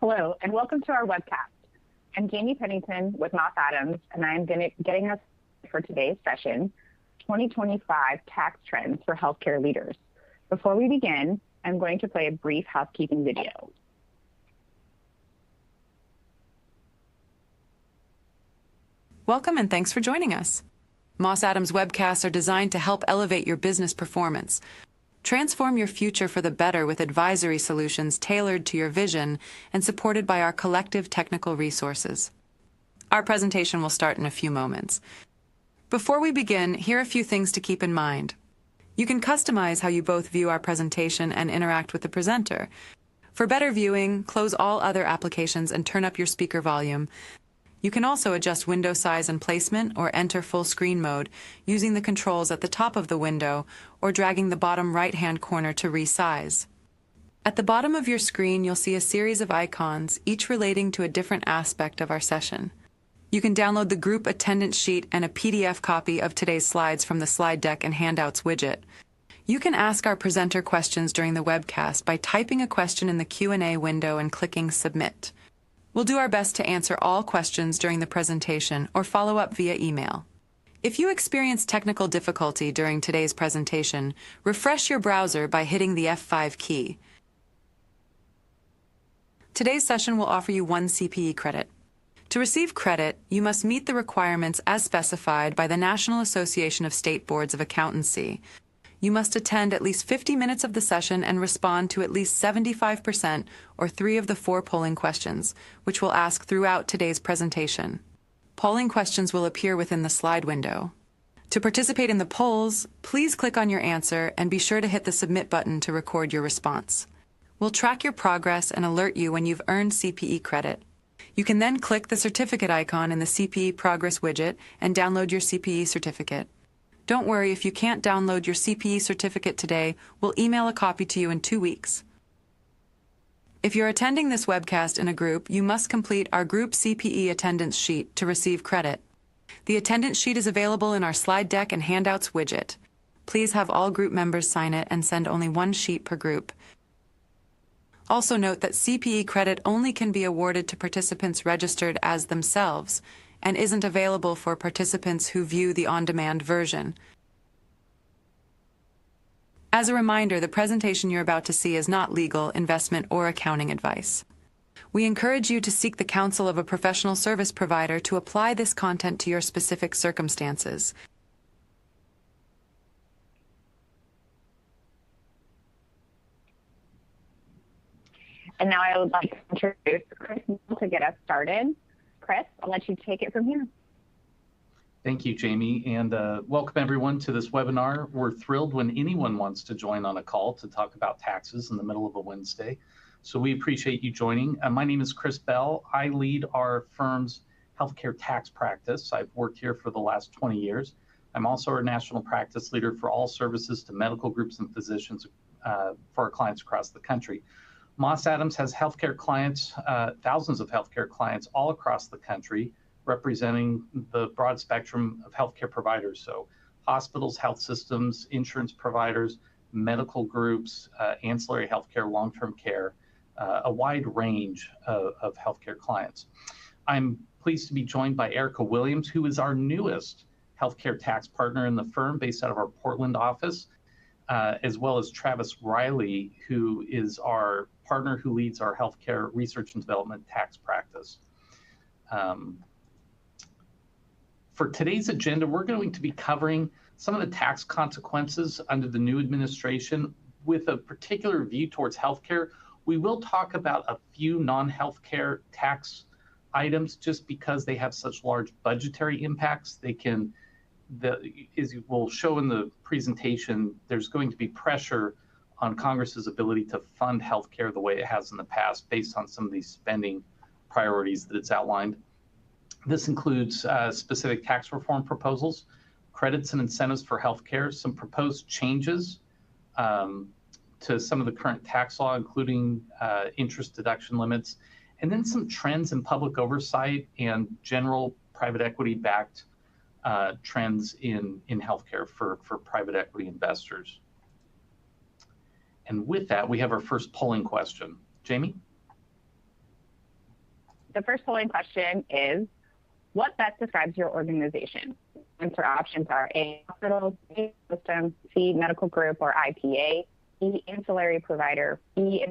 Hello, and welcome to our webcast. I'm Jamie Pennington with Moss Adams, and I'm getting us for today's session, 2025 Tax Trends for Healthcare Leaders. Before we begin, I'm going to play a brief housekeeping video. Welcome and thanks for joining us. Moss Adams webcasts are designed to help elevate your business performance. Transform your future for the better with advisory solutions tailored to your vision and supported by our collective technical resources. Our presentation will start in a few moments. Before we begin, here are a few things to keep in mind. You can customize how you both view our presentation and interact with the presenter. For better viewing, close all other applications and turn up your speaker volume. You can also adjust window size and placement or enter full screen mode using the controls at the top of the window or dragging the bottom right-hand corner to resize. At the bottom of your screen, you'll see a series of icons, each relating to a different aspect of our session. You can download the group attendance sheet and a PDF copy of today's slides from the slide deck and handouts widget. You can ask our presenter questions during the webcast by typing a question in the Q&A window and clicking Submit. We'll do our best to answer all questions during the presentation or follow up via email. If you experience technical difficulty during today's presentation, refresh your browser by hitting the F5 key. Today's session will offer you 1 CPE credit. To receive credit, you must meet the requirements as specified by the National Association of State Boards of Accountancy. You must attend at least 50 minutes of the session and respond to at least 75% or 3 of the 4 polling questions, which we'll ask throughout today's presentation. Polling questions will appear within the slide window. To participate in the polls, please click on your answer and be sure to hit the Submit button to record your response. We'll track your progress and alert you when you've earned CPE credit. You can then click the certificate icon in the CPE Progress widget and download your CPE certificate. Don't worry, if you can't download your CPE certificate today, we'll email a copy to you in 2 weeks. If you're attending this webcast in a group, you must complete our group CPE attendance sheet to receive credit. The attendance sheet is available in our slide deck and handouts widget. Please have all group members sign it and send only 1 sheet per group. Also note that CPE credit only can be awarded to participants registered as themselves, and isn't available for participants who view the on-demand version. As a reminder, the presentation you're about to see is not legal, investment, or accounting advice. We encourage you to seek the counsel of a professional service provider to apply this content to your specific circumstances. And now I would like to introduce Chris to get us started. Chris, I'll let you take it from here. Thank you, Jamie, and welcome everyone to this webinar. We're thrilled when anyone wants to join on a call to talk about taxes in the middle of a Wednesday. So we appreciate you joining. My name is Chris Bell. I lead our firm's healthcare tax practice. I've worked here for the last 20 years. I'm also our national practice leader for all services to medical groups and physicians for our clients across the country. Moss Adams has healthcare clients, thousands of healthcare clients all across the country, representing the broad spectrum of healthcare providers. So hospitals, health systems, insurance providers, medical groups, ancillary healthcare, long-term care, a wide range of healthcare clients. I'm pleased to be joined by Erika Williams, who is our newest healthcare tax partner in the firm based out of our Portland office, as well as Travis Riley, who is our partner who leads our healthcare research and development tax practice. For today's agenda, we're going to be covering some of the tax consequences under the new administration with a particular view towards healthcare. We will talk about a few non-healthcare tax items just because they have such large budgetary impacts. They can, as we'll show in the presentation, there's going to be pressure on Congress's ability to fund healthcare the way it has in the past based on some of these spending priorities that it's outlined. This includes specific tax reform proposals, credits and incentives for healthcare, some proposed changes to some of the current tax law, including interest deduction limits, and then some trends in public oversight and general private equity-backed trends in healthcare for private equity investors. And with that, we have our first polling question. Jamie? The first polling question is, what best describes your organization? Answer options are A, hospital, B, system, C, medical group or IPA, E, ancillary provider, E,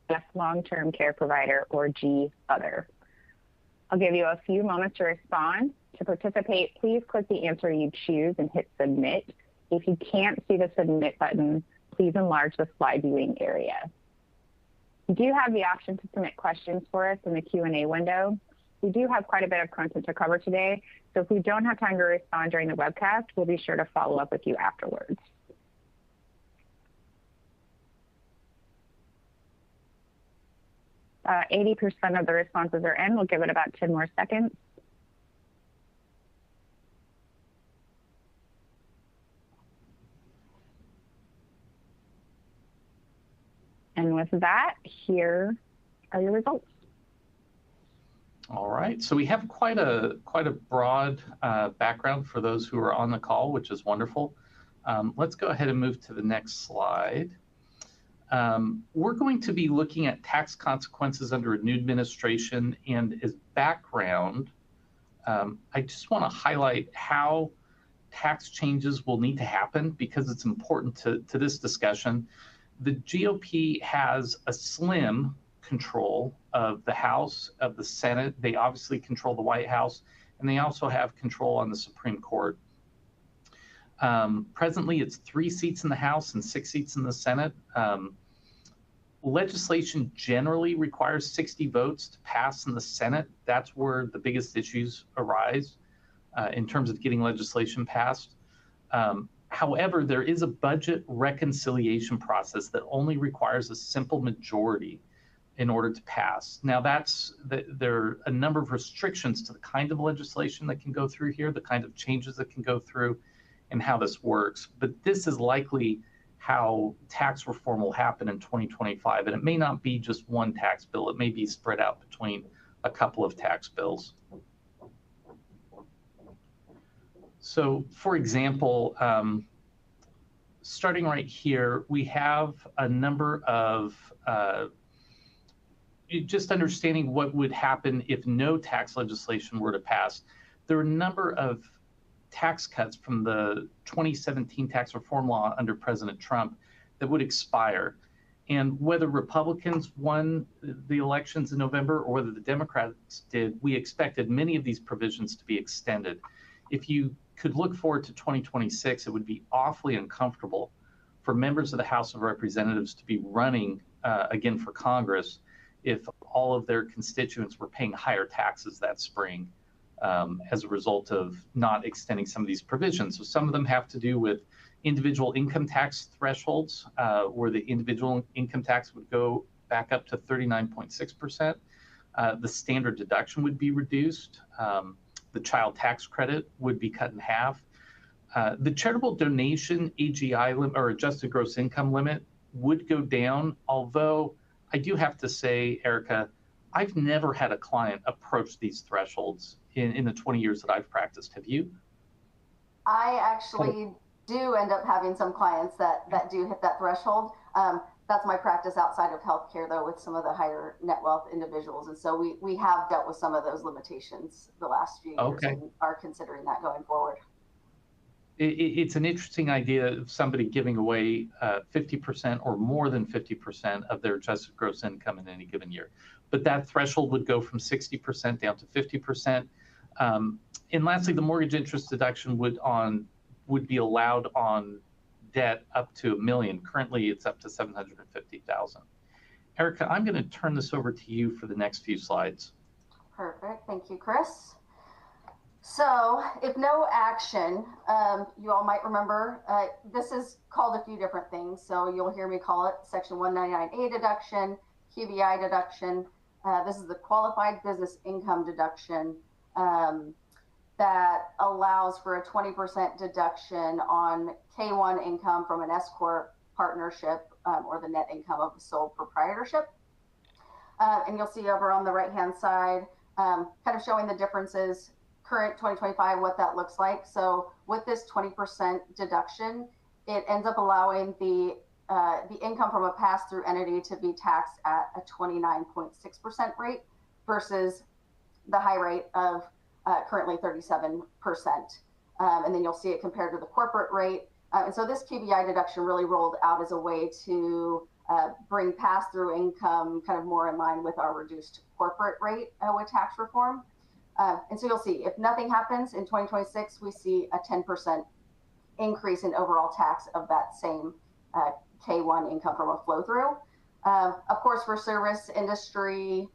F, long-term care provider, or G, other. I'll give you a few moments to respond. To participate, please click the answer you choose and hit submit. If you can't see the submit button, please enlarge the slide viewing area. You do have the option to submit questions for us in the Q&A window. We do have quite a bit of content to cover today, so if we don't have time to respond during the webcast, we'll be sure to follow up with you afterwards. Uh, 80% of the responses are in. We'll give it about 10 more seconds. And with that, here are your results. All right, so we have quite a broad background for those who are on the call, which is wonderful. Let's go ahead and move to the next slide. We're going to be looking at tax consequences under a new administration, and as background, I just want to highlight how tax changes will need to happen because it's important to this discussion. The GOP has a slim control of the House, of the Senate. They obviously control the White House, and they also have control on the Supreme Court. Presently, it's 3 seats in the House and 6 seats in the Senate. Legislation generally requires 60 votes to pass in the Senate. That's where the biggest issues arise in terms of getting legislation passed. However, there is a budget reconciliation process that only requires a simple majority in order to pass. Now, there are a number of restrictions to the kind of legislation that can go through here, the kind of changes that can go through, and how this works. But this is likely how tax reform will happen in 2025. And it may not be just one tax bill. It may be spread out between a couple of tax bills. So, for example, starting right here, we have a number of just understanding what would happen if no tax legislation were to pass. There are a number of tax cuts from the 2017 tax reform law under President Trump that would expire. And whether Republicans won the elections in November or whether the Democrats did, we expected many of these provisions to be extended. If you could look forward to 2026, it would be awfully uncomfortable for members of the House of Representatives to be running again for Congress if all of their constituents were paying higher taxes that spring as a result of not extending some of these provisions. So some of them have to do with individual income tax thresholds, where the individual income tax would go back up to 39.6%. The standard deduction would be reduced. The child tax credit would be cut in half. The charitable donation AGI limit or adjusted gross income limit would go down, although I do have to say, Erika, I've never had a client approach these thresholds in the 20 years that I've practiced. Have you? I actually do end up having some clients that do hit that threshold. That's my practice outside of healthcare, though, with some of the higher net wealth individuals. And so we have dealt with some of those limitations the last few years and are considering that going forward. It's an interesting idea of somebody giving away 50% or more than 50% of their adjusted gross income in any given year. But that threshold would go from 60% down to 50%. And lastly, the mortgage interest deduction would be allowed on debt up to $1 million. Currently, it's up to $750,000. Erika, I'm going to turn this over to you for the next few slides. Perfect. Thank you, Chris. So if no action, you all might remember, this is called a few different things. So you'll hear me call it Section 199A deduction, QBI deduction. This is the qualified business income deduction that allows for a 20% deduction on K1 income from an S-Corp partnership or the net income of a sole proprietorship. And you'll see over on the right-hand side, kind of showing the differences, current 2025, what that looks like. So with this 20% deduction, it ends up allowing the income from a pass-through entity to be taxed at a 29.6% rate versus the high rate of currently 37%. And then you'll see it compared to the corporate rate. And so this QBI deduction really rolled out as a way to bring pass-through income kind of more in line with our reduced corporate rate with tax reform. And so you'll see if nothing happens in 2026, we see a 10% increase in overall tax of that same K1 income from a flow through. Of course, for service industry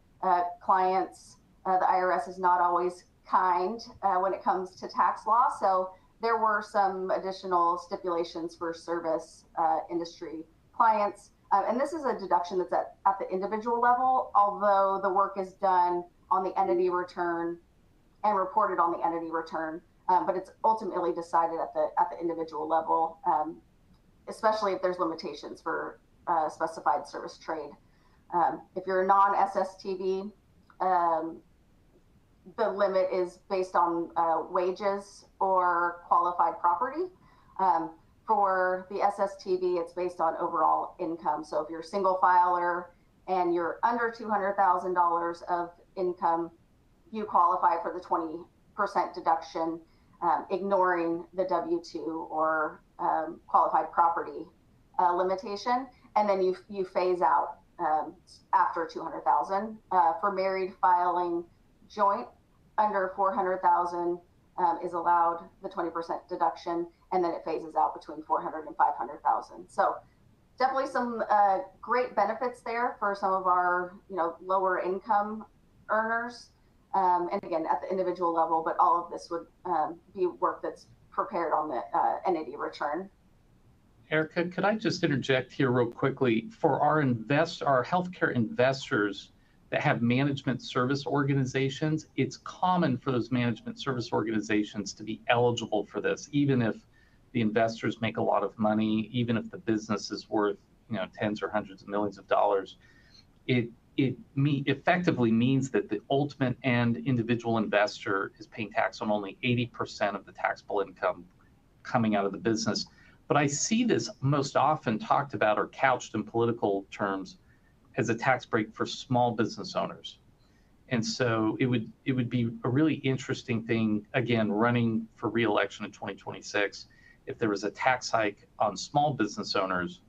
clients, the IRS is not always kind when it comes to tax law. So there were some additional stipulations for service industry clients. And this is a deduction that's at the individual level, although the work is done on the entity return and reported on the entity return, but it's ultimately decided at the individual level, especially if there's limitations for specified service trade. If you're a non-SSTV, the limit is based on wages or qualified property. For the SSTV, it's based on overall income. So if you're a single filer and you're under $200,000 of income, you qualify for the 20% deduction, ignoring the W-2 or qualified property limitation. And then you phase out after 200,000. For married filing, joint under 400,000 is allowed the 20% deduction, and then it phases out between 400 and 500,000. So definitely some great benefits there for some of our lower income earners. And again, at the individual level, but all of this would be work that's prepared on the entity return. Erika, could I just interject here real quickly? For our healthcare investors that have management service organizations, it's common for those management service organizations to be eligible for this, even if the investors make a lot of money, even if the business is worth tens or hundreds of millions of dollars. It effectively means that the ultimate and individual investor is paying tax on only 80% of the taxable income coming out of the business. But I see this most often talked about or couched in political terms as a tax break for small business owners. And so it would be a really interesting thing, again, running for re-election in 2026, if there was a tax hike on small business owners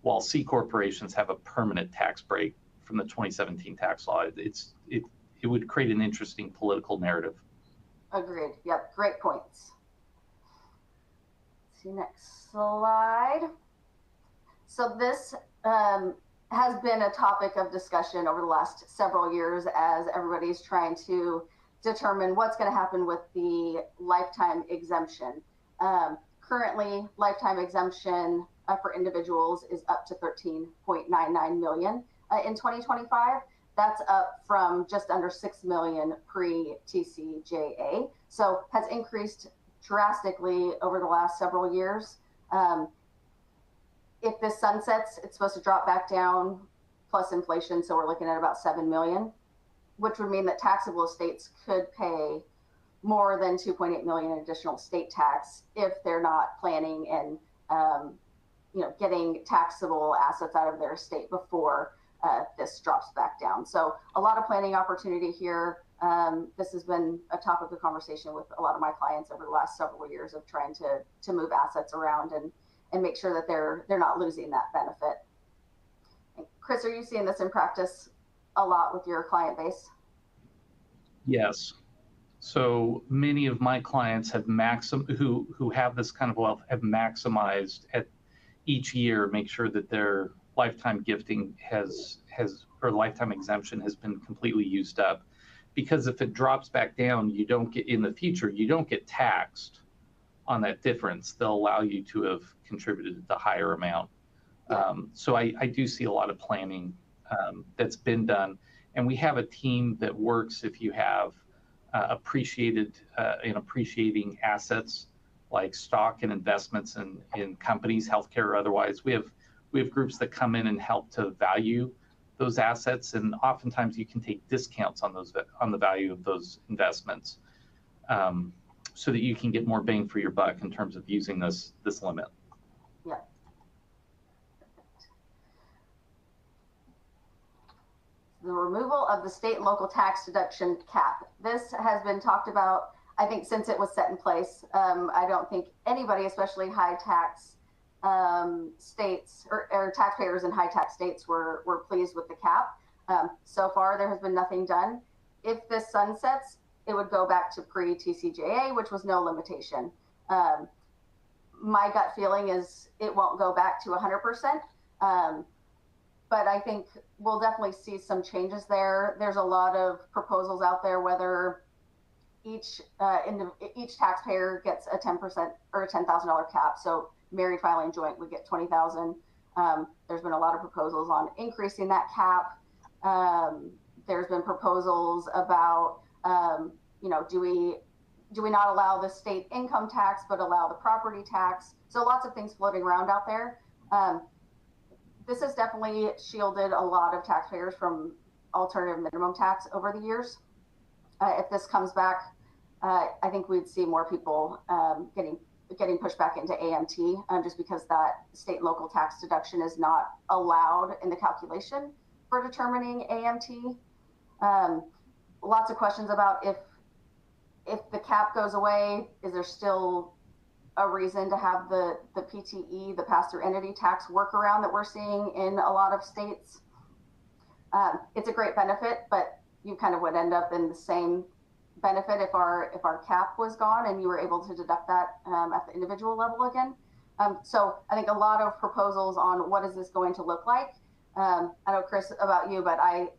while C corporations have a permanent tax break from the 2017 tax law. It would create an interesting political narrative. Agreed. Yep. Great points. Let's see, next slide. So this has been a topic of discussion over the last several years as everybody's trying to determine what's going to happen with the lifetime exemption. Currently, lifetime exemption for individuals is up to $13.99 million in 2025. That's up from just under 6 million pre-TCJA. So has increased drastically over the last several years. If this sunsets, it's supposed to drop back down plus inflation. So we're looking at about 7 million, which would mean that taxable estates could pay more than 2.8 million in additional state tax if they're not planning and getting taxable assets out of their estate before this drops back down. So a lot of planning opportunity here. This has been a topic of conversation with a lot of my clients over the last several years of trying to move assets around and make sure that they're not losing that benefit. And Chris, are you seeing this in practice a lot with your client base? Yes. So many of my clients have who have this kind of wealth have maximized at each year, make sure that their lifetime gifting or lifetime exemption has been completely used up. Because if it drops back down, you don't get taxed on that difference. They'll allow you to have contributed the higher amount. So I do see a lot of planning that's been done. And we have a team that works if you have appreciating assets like stock and investments in companies, healthcare or otherwise. We have groups that come in and help to value those assets, and oftentimes you can take discounts on the value of those investments, so that you can get more bang for your buck in terms of using this limit. Yeah. The removal of the state and local tax deduction cap. This has been talked about, I think, since it was set in place. I don't think anybody, especially high tax states or taxpayers in high tax states, were pleased with the cap. So far, there has been nothing done. If this sunsets, it would go back to pre-TCJA, which was no limitation. My gut feeling is it won't go back to 100%. But I think we'll definitely see some changes there. There's a lot of proposals out there, whether each taxpayer gets a 10% or a $10,000 cap. So married filing joint would get 20,000. There's been a lot of proposals on increasing that cap. There's been proposals about, do we not allow the state income tax, but allow the property tax? So lots of things floating around out there. This has definitely shielded a lot of taxpayers from alternative minimum tax over the years. If this comes back, I think we'd see more people getting pushed back into AMT, just because that state and local tax deduction is not allowed in the calculation for determining AMT. Lots of questions about if the cap goes away, is there still a reason to have the PTE, the pass-through entity tax workaround that we're seeing in a lot of states? It's a great benefit, but you kind of would end up in the same benefit if our cap was gone and you were able to deduct that at the individual level again. So I think a lot of proposals on what is this going to look like. I know, Chris, about you, but I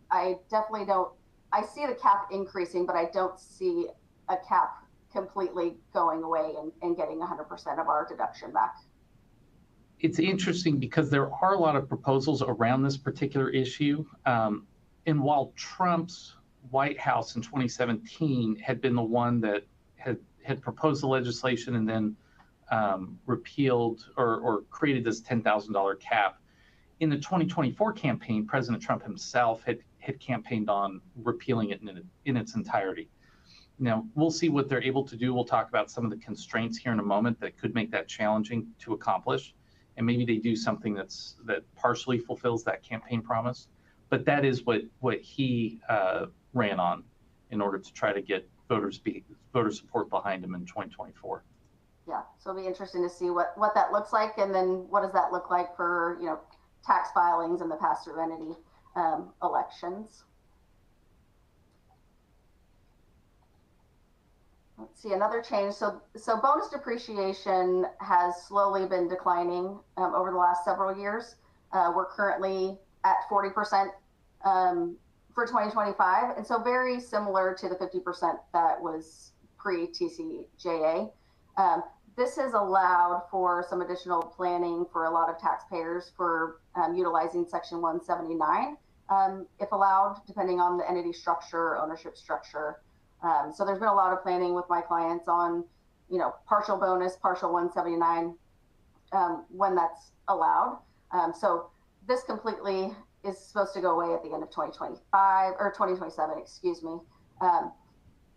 definitely don't. I see the cap increasing, but I don't see a cap completely going away and getting 100% of our deduction back. It's interesting because there are a lot of proposals around this particular issue. And while Trump's White House in 2017 had been the one that had proposed the legislation and then repealed or created this $10,000 cap, in the 2024 campaign, President Trump himself had campaigned on repealing it in its entirety. Now, we'll see what they're able to do. We'll talk about some of the constraints here in a moment that could make that challenging to accomplish. And maybe they do something that partially fulfills that campaign promise. But that is what he ran on in order to try to get voter support behind him in 2024. Yeah, so it'll be interesting to see what that looks like. And then what does that look like for, tax filings and the pass-through entity elections. Let's see, another change. So bonus depreciation has slowly been declining over the last several years. We're currently at 40% for 2025. And so very similar to the 50% that was pre-TCJA. This has allowed for some additional planning for a lot of taxpayers for utilizing Section 179, if allowed, depending on the entity structure, ownership structure. So there's been a lot of planning with my clients on, partial bonus, partial 179, when that's allowed. So this completely is supposed to go away at the end of 2025 or 2027, excuse me.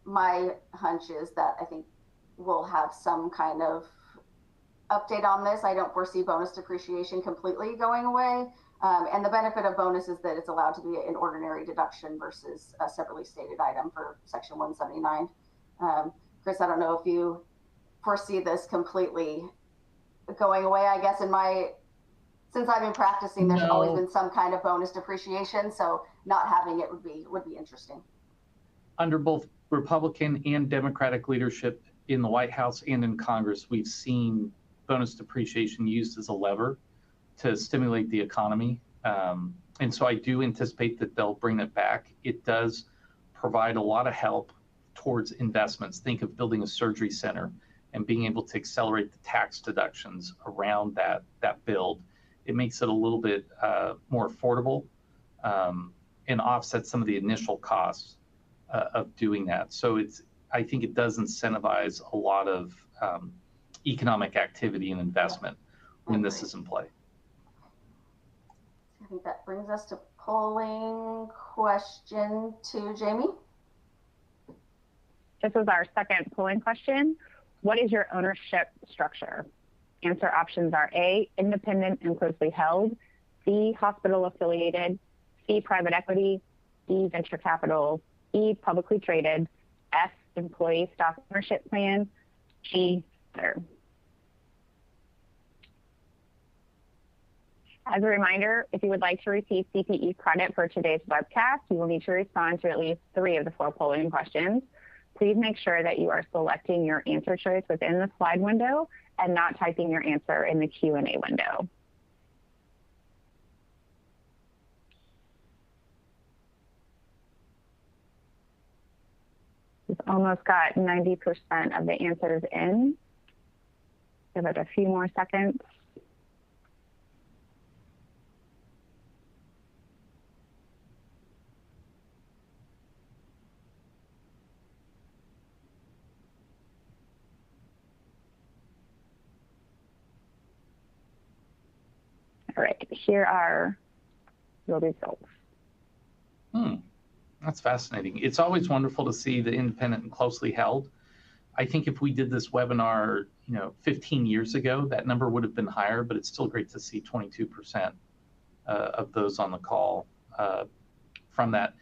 My hunch is that I think we'll have some kind of update on this. I don't foresee bonus depreciation completely going away. And the benefit of bonus is that it's allowed to be an ordinary deduction versus a separately stated item for Section 179. Chris, I don't know if you foresee this completely going away. I guess since I've been practicing, there's always been some kind of bonus depreciation. So not having it would be interesting. Under both Republican and Democratic leadership in the White House and in Congress, we've seen bonus depreciation used as a lever to stimulate the economy. And so I do anticipate that they'll bring it back. It does provide a lot of help towards investments. Think of building a surgery center and being able to accelerate the tax deductions around that build. It makes it a little bit more affordable and offsets some of the initial costs of doing that. So I think it does incentivize a lot of economic activity and investment when this is in play. I think that brings us to polling question 2, Jamie. This is our second polling question. What is your ownership structure? Answer options are A, independent and closely held, B, hospital affiliated, C, private equity, D, venture capital, E, publicly traded, F, employee stock ownership plan, G, other. As a reminder, if you would like to receive CPE credit for today's webcast, you will need to respond to at least 3 of the 4 polling questions. Please make sure that you are selecting your answer choice within the slide window and not typing your answer in the Q&A window. We've almost got 90% of the answers in. Give it a few more seconds. All right, here are the results. That's fascinating. It's always wonderful to see the independent and closely held. I think if we did this webinar, 15 years ago, that number would have been higher, but it's still great to see 22% of those on the call from that.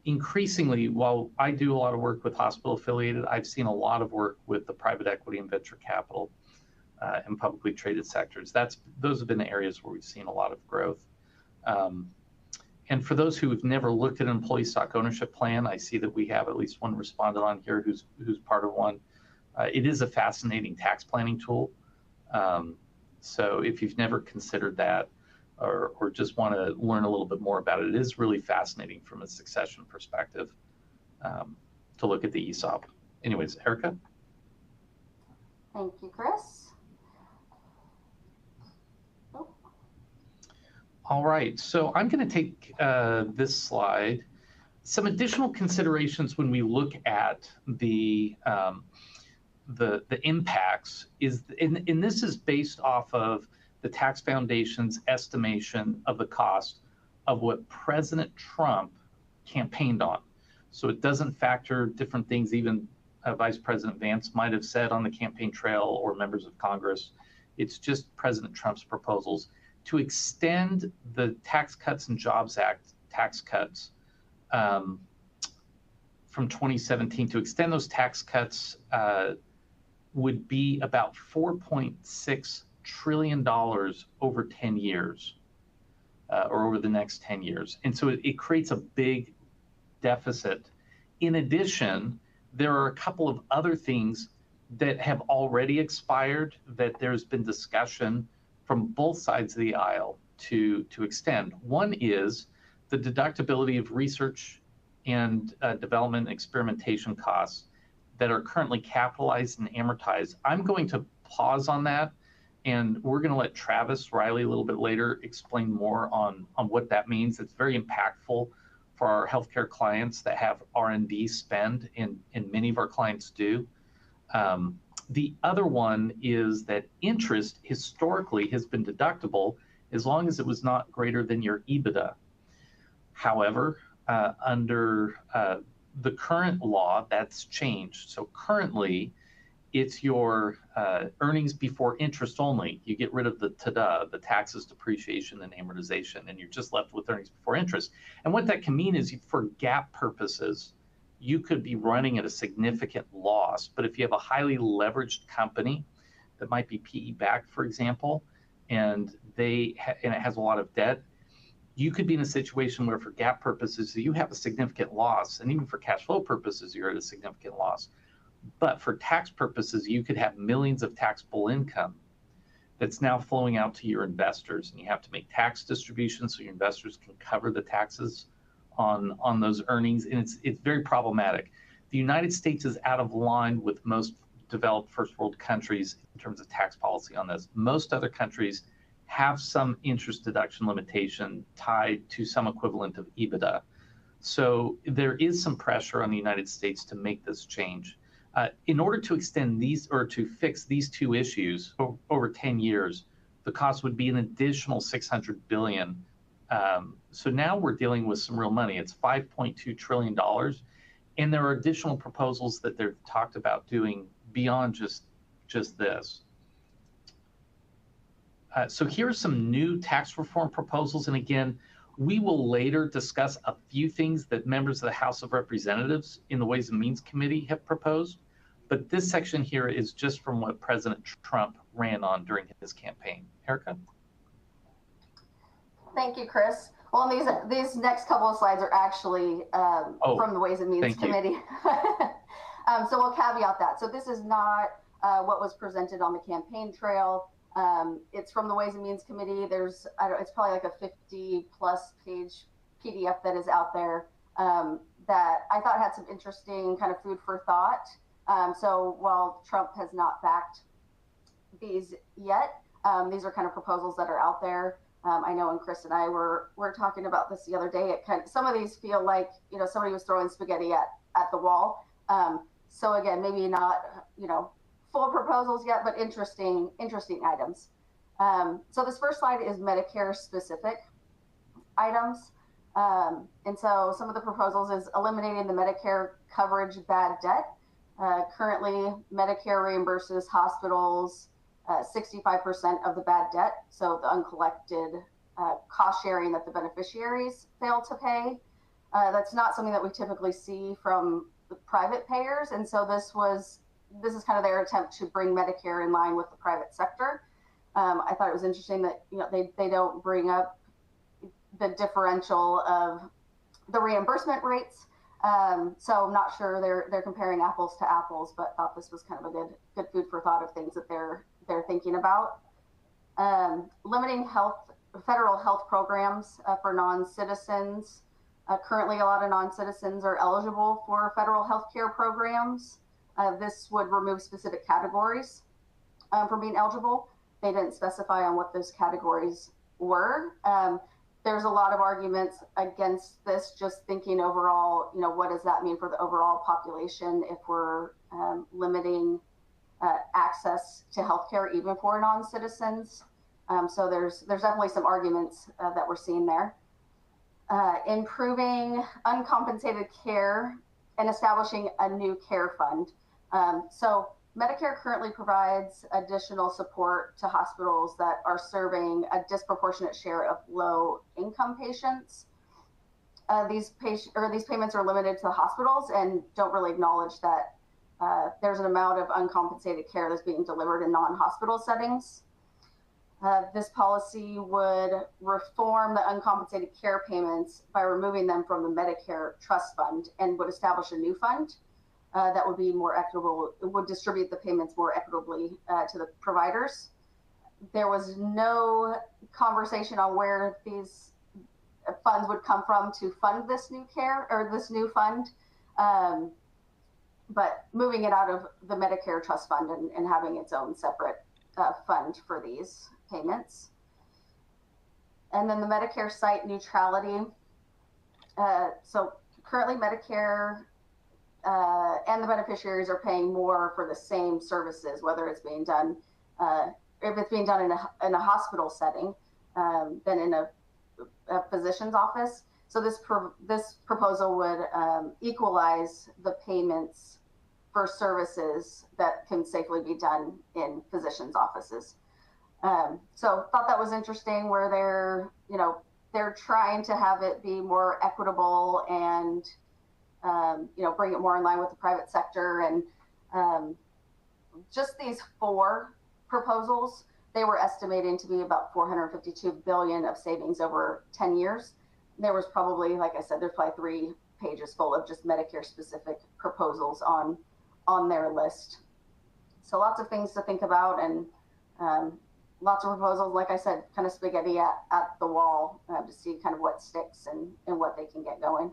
Increasingly, while I do a lot of work with hospital affiliated, I've seen a lot of work with the private equity and venture capital and publicly traded sectors. Those have been the areas where we've seen a lot of growth. And for those who have never looked at an employee stock ownership plan, I see that we have at least one respondent on here who's part of one. It is a fascinating tax planning tool. So if you've never considered that or just want to learn a little bit more about it, it is really fascinating from a succession perspective to look at the ESOP. Anyways, Erika? Thank you, Chris. All right, so I'm going to take this slide. Some additional considerations when we look at the impacts is, and this is based off of the Tax Foundation's estimation of the cost of what President Trump campaigned on. So it doesn't factor different things even Vice President Vance might have said on the campaign trail or members of Congress. It's just President Trump's proposals to extend the Tax Cuts and Jobs Act tax cuts from 2017, to extend those tax cuts would be about $4.6 trillion over 10 years, or over the next 10 years. And so it creates a big deficit. In addition, there are a couple of other things that have already expired that there's been discussion from both sides of the aisle to extend. One is the deductibility of research and development and experimentation costs that are currently capitalized and amortized. I'm going to pause on that, and we're going to let Travis Riley a little bit later explain more on what that means. It's very impactful for our healthcare clients that have R&D spend, and many of our clients do. The other one is that interest historically has been deductible as long as it was not greater than your EBITDA. However, under the current law, that's changed. So currently, it's your earnings before interest only. You get rid of the TDA, the taxes, depreciation, and amortization, and you're just left with earnings before interest. And what that can mean is, for GAAP purposes, you could be running at a significant loss. But if you have a highly leveraged company that might be PE backed, for example, and it has a lot of debt, you could be in a situation where, for GAAP purposes, you have a significant loss, and even for cash flow purposes, you're at a significant loss. But for tax purposes, you could have millions of taxable income that's now flowing out to your investors, and you have to make tax distributions so your investors can cover the taxes on those earnings, and it's very problematic. The United States is out of line with most developed first world countries in terms of tax policy on this. Most other countries have some interest deduction limitation tied to some equivalent of EBITDA. So there is some pressure on the United States to make this change. In order to extend these, or to fix these two issues over 10 years, the cost would be an additional $600 billion. So now we're dealing with some real money. It's $5.2 trillion. And there are additional proposals that they've talked about doing beyond just this. So here are some new tax reform proposals. And again, We will later discuss a few things that members of the House of Representatives in the Ways and Means Committee have proposed, but this section here is just from what President Trump ran on during his campaign. Erika? Thank you, Chris. Well, these next couple of slides are actually from the Ways and Means Committee. So we'll caveat that. So this is not what was presented on the campaign trail. It's from the Ways and Means Committee. There's, it's probably like a 50-plus page PDF that is out there that I thought had some interesting kind of food for thought. So while Trump has not backed these yet, these are kind of proposals that are out there. I know when Chris and I were talking about this the other day, some of these feel like, somebody was throwing spaghetti at the wall. So again, maybe not, full proposals yet, but interesting items. So this first slide is Medicare specific items. And so some of the proposals is eliminating the Medicare coverage bad debt. Currently, Medicare reimburses hospitals 65% of the bad debt, so the uncollected cost sharing that the beneficiaries fail to pay. That's not something that we typically see from the private payers, and so this is kind of their attempt to bring Medicare in line with the private sector. I thought it was interesting that they don't bring up the differential of the reimbursement rates. So I'm not sure they're comparing apples to apples, but thought this was kind of a good food for thought of things that they're thinking about. Limiting federal health programs for non-citizens. Currently, a lot of non-citizens are eligible for federal health care programs. This would remove specific categories from being eligible. They didn't specify on what those categories were. There's a lot of arguments against this, just thinking overall, what does that mean for the overall population if we're limiting access to healthcare even for non-citizens? So there's definitely some arguments that we're seeing there. Improving uncompensated care and establishing a new care fund. So Medicare currently provides additional support to hospitals that are serving a disproportionate share of low-income patients. These payments are limited to the hospitals and don't really acknowledge that there's an amount of uncompensated care that's being delivered in non-hospital settings. This policy would reform the uncompensated care payments by removing them from the Medicare trust fund and would establish a new fund that would be more equitable. It would distribute the payments more equitably to the providers. There was no conversation on where these funds would come from to fund this new care or this new fund, but moving it out of the Medicare trust fund and having its own separate fund for these payments. And then the Medicare site neutrality. So currently Medicare and the beneficiaries are paying more for the same services, whether it's being done, if it's being done in a hospital setting than in a physician's office. So this proposal would equalize the payments for services that can safely be done in physicians' offices. So thought that was interesting, where they're trying to have it be more equitable and bring it more in line with the private sector. And just these 4 proposals, they were estimating to be about $452 billion of savings over 10 years. There was probably, like I said, there's probably 3 pages full of just Medicare specific proposals on their list. So lots of things to think about, and lots of proposals, like I said, kind of spaghetti at the wall to see kind of what sticks and what they can get going.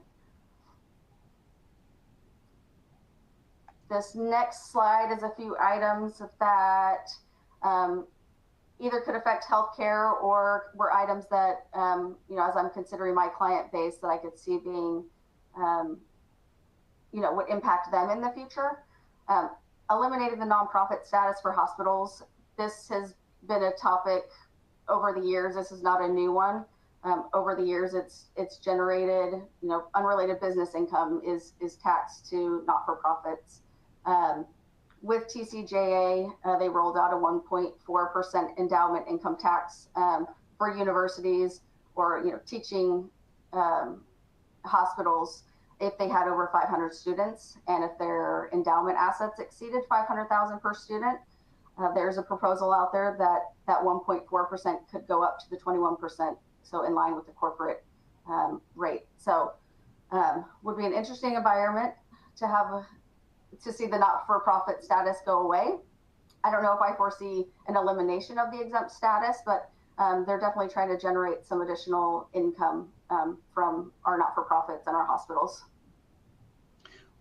This next slide is a few items that either could affect healthcare or were items that, as I'm considering my client base, that I could see being, would impact them in the future. Eliminating the nonprofit status for hospitals. This has been a topic over the years. This is not a new one. Over the years, it's generated, unrelated business income is taxed to not-for-profits. With TCJA, they rolled out a 1.4% endowment income tax for universities or teaching hospitals if they had over 500 students, and if their endowment assets exceeded 500,000 per student. There's a proposal out there that 1.4% could go up to the 21%, so in line with the corporate rate. So would be an interesting environment to see the not-for-profit status go away. I don't know if I foresee an elimination of the exempt status, but they're definitely trying to generate some additional income from our not-for-profits and our hospitals.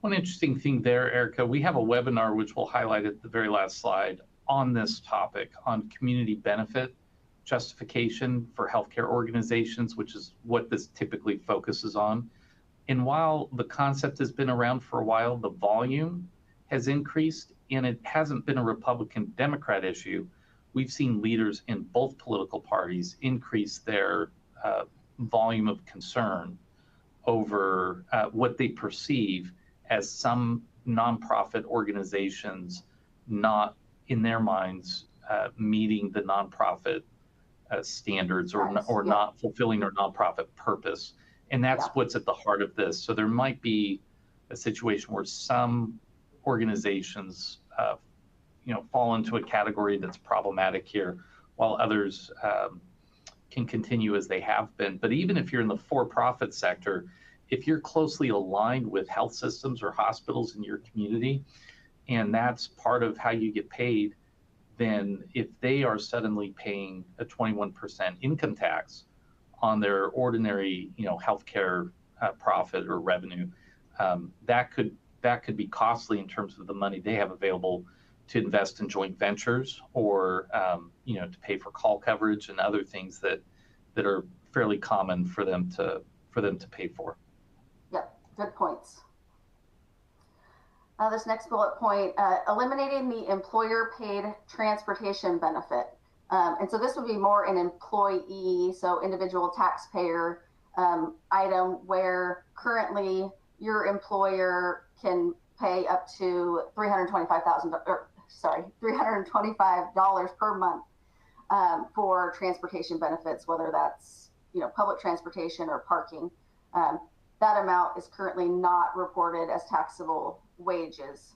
One interesting thing there, Erica, we have a webinar which we'll highlight at the very last slide on this topic, on community benefit justification for healthcare organizations, which is what this typically focuses on. And while the concept has been around for a while, the volume has increased, and it hasn't been a Republican Democrat issue. We've seen leaders in both political parties increase their volume of concern over what they perceive as some nonprofit organizations not, in their minds, meeting the nonprofit standards or not fulfilling their nonprofit purpose. And that's what's at the heart of this. So there might be a situation where some organizations, fall into a category that's problematic here, while others can continue as they have been. But even if you're in the for-profit sector, if you're closely aligned with health systems or hospitals in your community, and that's part of how you get paid, then if they are suddenly paying a 21% income tax on their ordinary, healthcare profit or revenue, that could be costly in terms of the money they have available to invest in joint ventures or, to pay for call coverage and other things that are fairly common for them to pay for. Yep, good points. This next bullet point, eliminating the employer-paid transportation benefit. And so this would be more an employee, so individual taxpayer item, where currently your employer can pay up to $325 per month for transportation benefits, whether that's public transportation or parking. That amount is currently not reported as taxable wages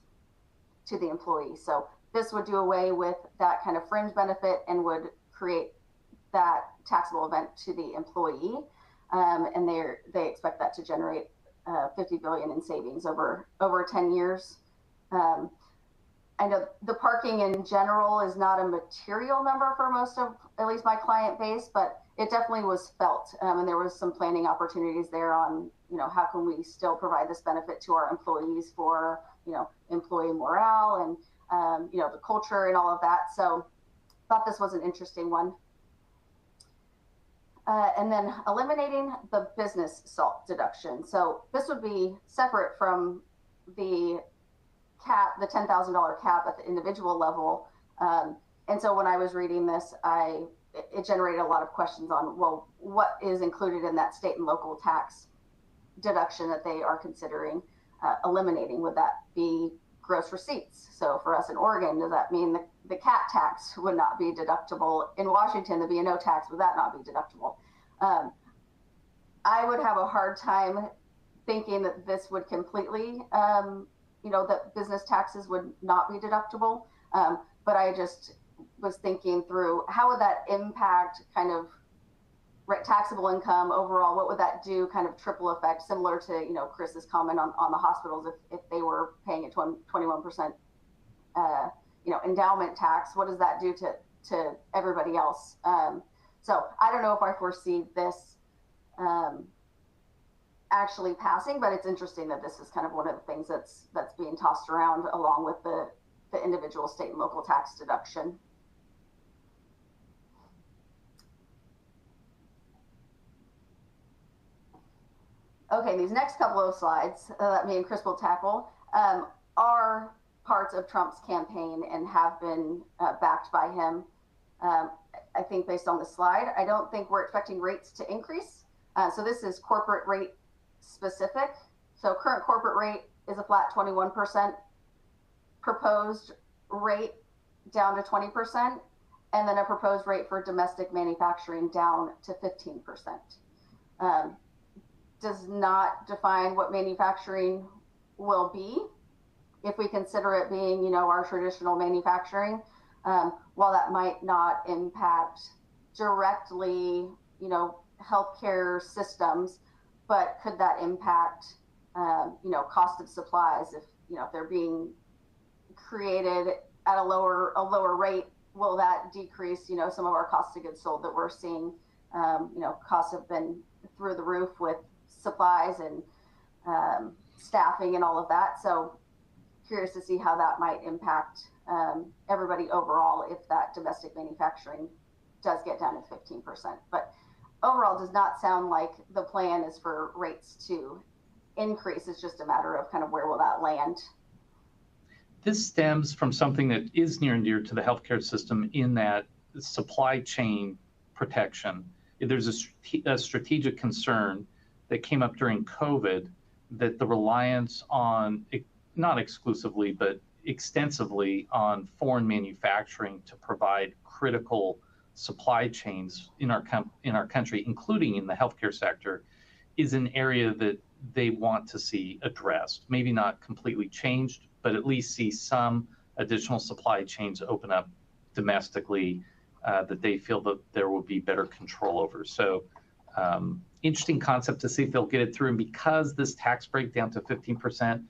to the employee. So this would do away with that kind of fringe benefit and would create that taxable event to the employee. And they expect that to generate $50 billion in savings over 10 years. I know the parking in general is not a material number for most of at least my client base, but it definitely was felt. And there was some planning opportunities there on, how can we still provide this benefit to our employees for, employee morale and, the culture and all of that. So thought this was an interesting one. And then eliminating the business SALT deduction. So this would be separate from the cap, the $10,000 cap at the individual level. And so when I was reading this, it generated a lot of questions on, well, what is included in that state and local tax deduction that they are considering eliminating? Would that be gross receipts? So for us in Oregon, does that mean the cat tax would not be deductible? In Washington, the B&O tax, would that not be deductible? I would have a hard time thinking that this would completely, that business taxes would not be deductible. But I just was thinking through, how would that impact kind of taxable income overall? What would that do, kind of triple effect, similar to, Chris's comment on the hospitals, if they were paying a 21%, endowment tax, what does that do to everybody else? So I don't know if I foresee this actually passing, but it's interesting that this is kind of one of the things that's being tossed around along with the individual state and local tax deduction. Okay, these next couple of slides that me and Chris will tackle are parts of Trump's campaign and have been backed by him. I think based on the slide, I don't think we're expecting rates to increase. So this is corporate rate specific. So current corporate rate is a flat 21%, proposed rate down to 20%. and then a proposed rate for domestic manufacturing down to 15%. Does not define what manufacturing will be if we consider it being, our traditional manufacturing. While that might not impact directly, healthcare systems, but could that impact, cost of supplies if they're being created at a lower rate? Will that decrease, some of our cost of goods sold that we're seeing? Costs have been through the roof with supplies and staffing and all of that. So curious to see how that might impact everybody overall if that domestic manufacturing does get down to 15%. But overall, does not sound like the plan is for rates to increase. It's just a matter of kind of where will that land. This stems from something that is near and dear to the healthcare system in that supply chain protection. There's a strategic concern that came up during COVID that the reliance on, not exclusively, but extensively on foreign manufacturing to provide critical supply chains in our country, including in the healthcare sector, is an area that they want to see addressed. Maybe not completely changed, but at least see some additional supply chains open up domestically that they feel that there will be better control over. So interesting concept to see if they'll get it through. And because this tax break down to 15%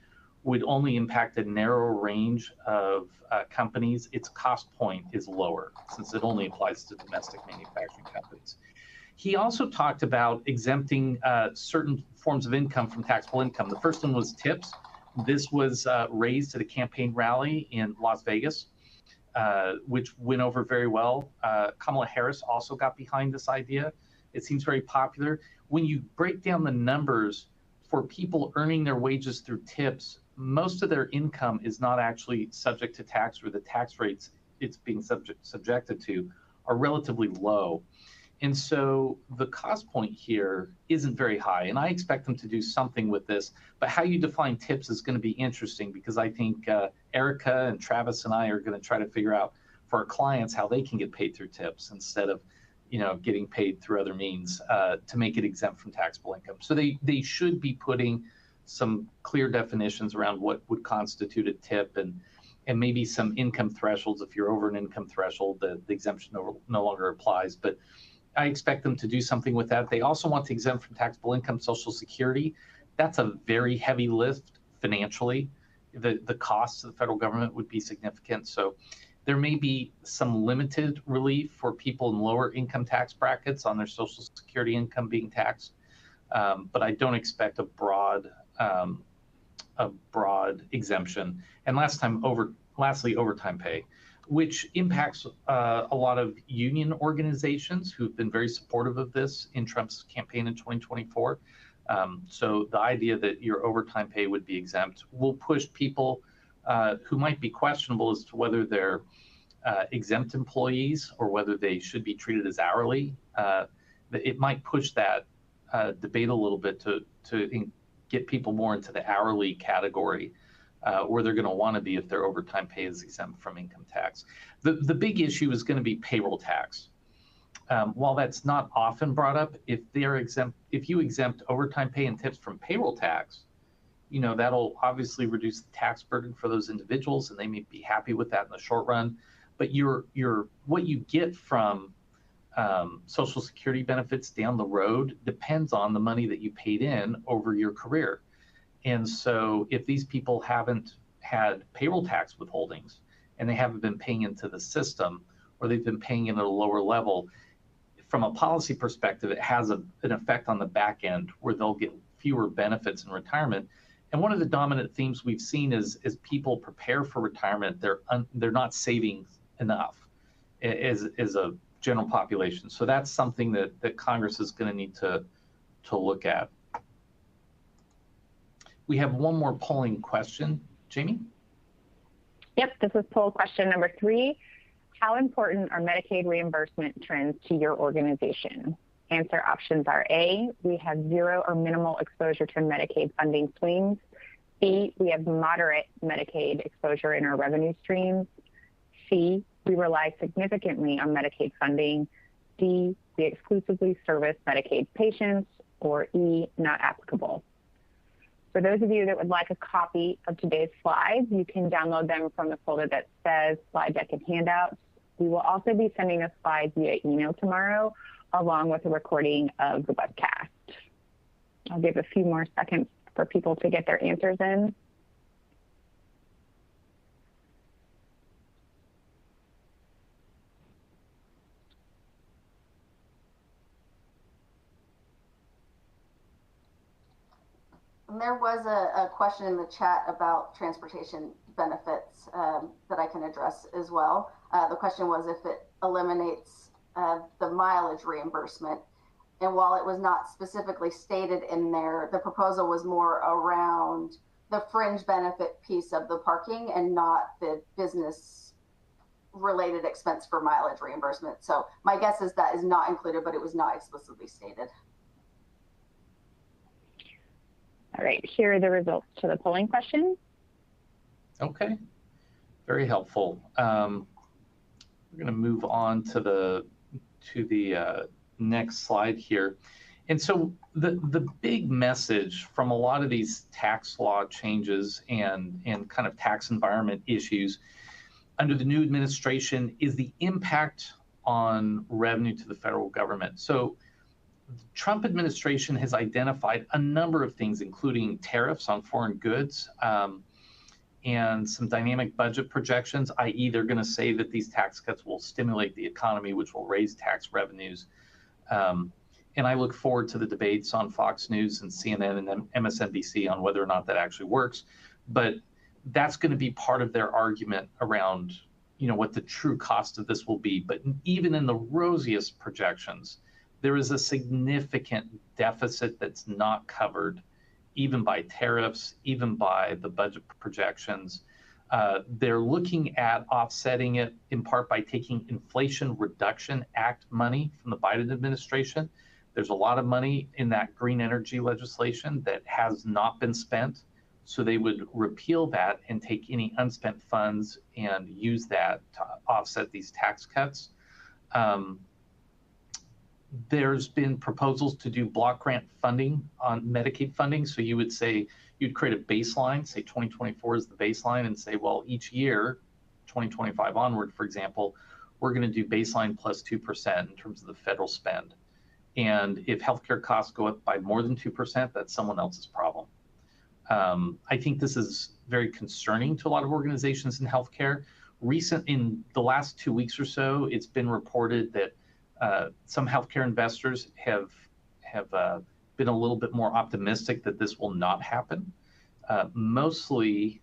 would only impact a narrow range of companies, its cost point is lower since it only applies to domestic manufacturing companies. He also talked about exempting certain forms of income from taxable income. The first one was tips. This was raised at a campaign rally in Las Vegas, which went over very well. Kamala Harris also got behind this idea. It seems very popular. When you break down the numbers for people earning their wages through tips, most of their income is not actually subject to tax, or the tax rates it's being subjected to are relatively low. And so the cost point here isn't very high, and I expect them to do something with this. But how you define tips is going to be interesting, because I think Erika and Travis and I are going to try to figure out for our clients how they can get paid through tips instead of, getting paid through other means to make it exempt from taxable income. So they should be putting some clear definitions around what would constitute a tip, and maybe some income thresholds. If you're over an income threshold, the exemption no longer applies. But I expect them to do something with that. They also want to exempt from taxable income Social Security. That's a very heavy lift financially. The costs of the federal government would be significant. So there may be some limited relief for people in lower income tax brackets on their Social Security income being taxed. But I don't expect a broad exemption. And lastly, overtime pay, which impacts a lot of union organizations who've been very supportive of this in Trump's campaign in 2024. So the idea that your overtime pay would be exempt will push people who might be questionable as to whether they're exempt employees or whether they should be treated as hourly. It might push that debate a little bit to get people more into the hourly category, where they're going to want to be if their overtime pay is exempt from income tax. The big issue is going to be payroll tax. While that's not often brought up, if you exempt overtime pay and tips from payroll tax, that'll obviously reduce the tax burden for those individuals, and they may be happy with that in the short run. But what you get from Social Security benefits down the road depends on the money that you paid in over your career. And so if these people haven't had payroll tax withholdings and they haven't been paying into the system, or they've been paying in at a lower level, from a policy perspective, it has an effect on the back end where they'll get fewer benefits in retirement. And one of the dominant themes we've seen is as people prepare for retirement, they're not saving enough as a general population. So that's something that Congress is going to need to look at. We have one more polling question. Jamie? Yep, this is poll question number 3. How important are Medicaid reimbursement trends to your organization? Answer options are A, we have zero or minimal exposure to Medicaid funding swings. B, we have moderate Medicaid exposure in our revenue streams. C, we rely significantly on Medicaid funding. D, we exclusively service Medicaid patients. Or E, not applicable. For those of you that would like a copy of today's slides, you can download them from the folder that says Slide Deck and Handouts. We will also be sending the slides via email tomorrow, along with a recording of the webcast. I'll give a few more seconds for people to get their answers in. And there was a question in the chat about transportation benefits that I can address as well. The question was if it eliminates the mileage reimbursement. And while it was not specifically stated in there, the proposal was more around the fringe benefit piece of the parking and not the business related expense for mileage reimbursement. So my guess is that is not included, but it was not explicitly stated. All right, here are the results to the polling question. Okay, very helpful. We're going to move on to the next slide here. And so the big message from a lot of these tax law changes and kind of tax environment issues under the new administration is the impact on revenue to the federal government. So the Trump administration has identified a number of things, including tariffs on foreign goods and some dynamic budget projections, i.e. they're going to say that these tax cuts will stimulate the economy, which will raise tax revenues. And I look forward to the debates on Fox News and CNN and MSNBC on whether or not that actually works. But that's going to be part of their argument around, what the true cost of this will be. But even in the rosiest projections, there is a significant deficit that's not covered, even by tariffs, even by the budget projections. They're looking at offsetting it in part by taking Inflation Reduction Act money from the Biden administration. There's a lot of money in that green energy legislation that has not been spent. So they would repeal that and take any unspent funds and use that to offset these tax cuts. There's been proposals to do block grant funding on Medicaid funding. So you would say, you'd create a baseline, say 2024 is the baseline, and say, well, each year, 2025 onward, for example, we're going to do baseline plus 2% in terms of the federal spend. And if healthcare costs go up by more than 2%, that's someone else's problem. I think this is very concerning to a lot of organizations in healthcare. In the last 2 weeks or so, it's been reported that some healthcare investors have been a little bit more optimistic that this will not happen, mostly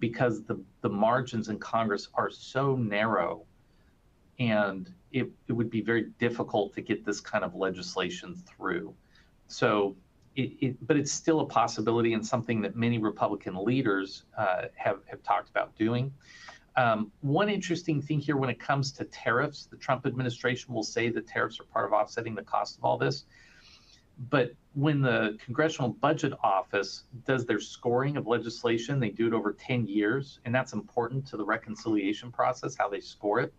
because the margins in Congress are so narrow, and it would be very difficult to get this kind of legislation through. So, but it's still a possibility and something that many Republican leaders have talked about doing. One interesting thing here when it comes to tariffs, the Trump administration will say that tariffs are part of offsetting the cost of all this. But when the Congressional Budget Office does their scoring of legislation, they do it over 10 years, and that's important to the reconciliation process, how they score it.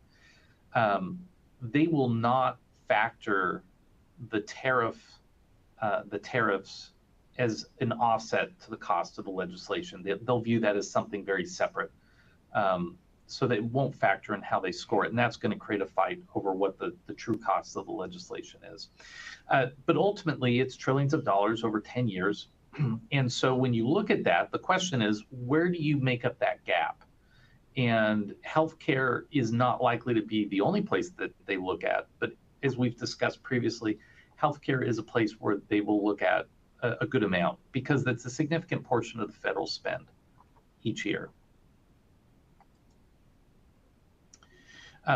They will not factor the tariffs as an offset to the cost of the legislation. They'll view that as something very separate. So they won't factor in how they score it. And that's going to create a fight over what the true cost of the legislation is. But ultimately, it's trillions of dollars over 10 years. And so when you look at that, the question is, where do you make up that gap? And healthcare is not likely to be the only place that they look at. But as we've discussed previously, healthcare is a place where they will look at a good amount because that's a significant portion of the federal spend each year.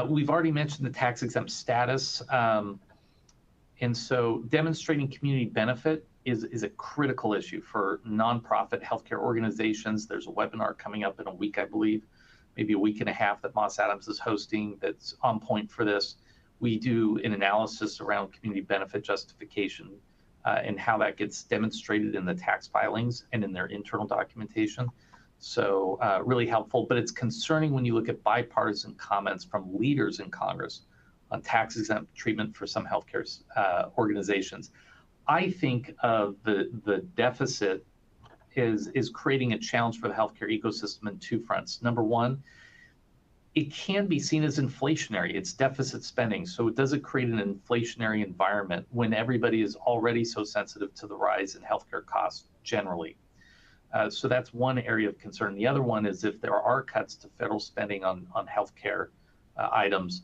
We've already mentioned the tax-exempt status. And so demonstrating community benefit is a critical issue for nonprofit healthcare organizations. There's a webinar coming up in a week, I believe, maybe a week and a half that Moss Adams is hosting that's on point for this. We do an analysis around community benefit justification and how that gets demonstrated in the tax filings and in their internal documentation. So really helpful, but it's concerning when you look at bipartisan comments from leaders in Congress on tax-exempt treatment for some healthcare organizations. I think of the deficit is creating a challenge for the healthcare ecosystem in two fronts. Number one, it can be seen as inflationary. It's deficit spending. So does it create an inflationary environment when everybody is already so sensitive to the rise in healthcare costs generally? So that's one area of concern. The other one is if there are cuts to federal spending on healthcare items,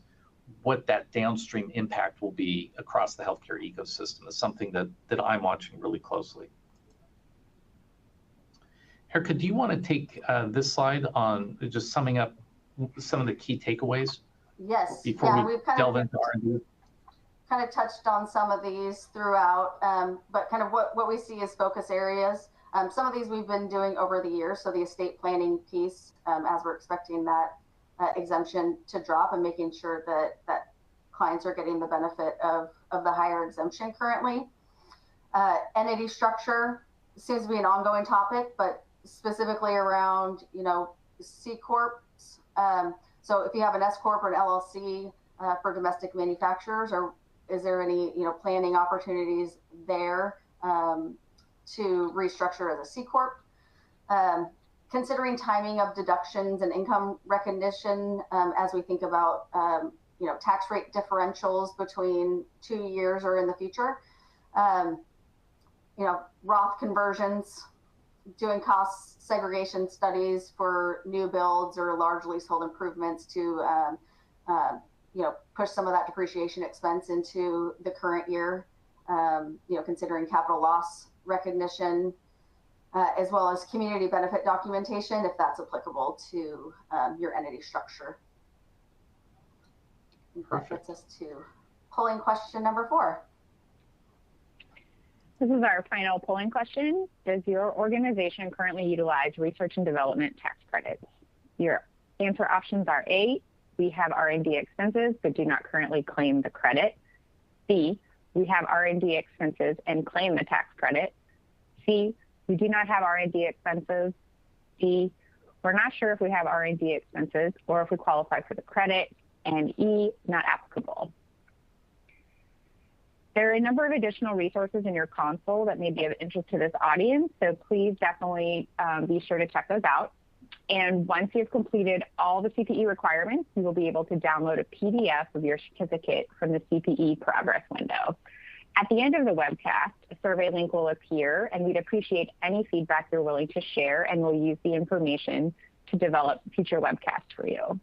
what that downstream impact will be across the healthcare ecosystem is something that I'm watching really closely. Erika, do you want to take this slide on just summing up some of the key takeaways? Yes. Before we delve into R&D? Kind of touched on some of these throughout, but kind of what we see as focus areas. Some of these we've been doing over the years. So the estate planning piece, as we're expecting that exemption to drop and making sure that clients are getting the benefit of the higher exemption currently. Entity structure seems to be an ongoing topic, but specifically around, C Corps. So if you have an S Corp or an LLC for domestic manufacturers, or is there any, planning opportunities there to restructure as a C Corp? Considering timing of deductions and income recognition as we think about, tax rate differentials between 2 years or in the future. Roth conversions, doing cost segregation studies for new builds or large leasehold improvements to, push some of that depreciation expense into the current year, considering capital loss recognition, as well as community benefit documentation, if that's applicable to your entity structure. That gets us to polling question number 4. This is our final polling question. Does your organization currently utilize research and development tax credits? Your answer options are A, we have R&D expenses but do not currently claim the credit. B, we have R&D expenses and claim the tax credit. C, we do not have R&D expenses. D, we're not sure if we have R&D expenses or if we qualify for the credit. And E, not applicable. There are a number of additional resources in your console that may be of interest to this audience, so please definitely be sure to check those out. And once you've completed all the CPE requirements, you will be able to download a PDF of your certificate from the CPE progress window. At the end of the webcast, a survey link will appear, and we'd appreciate any feedback you're willing to share, and we'll use the information to develop future webcasts for you.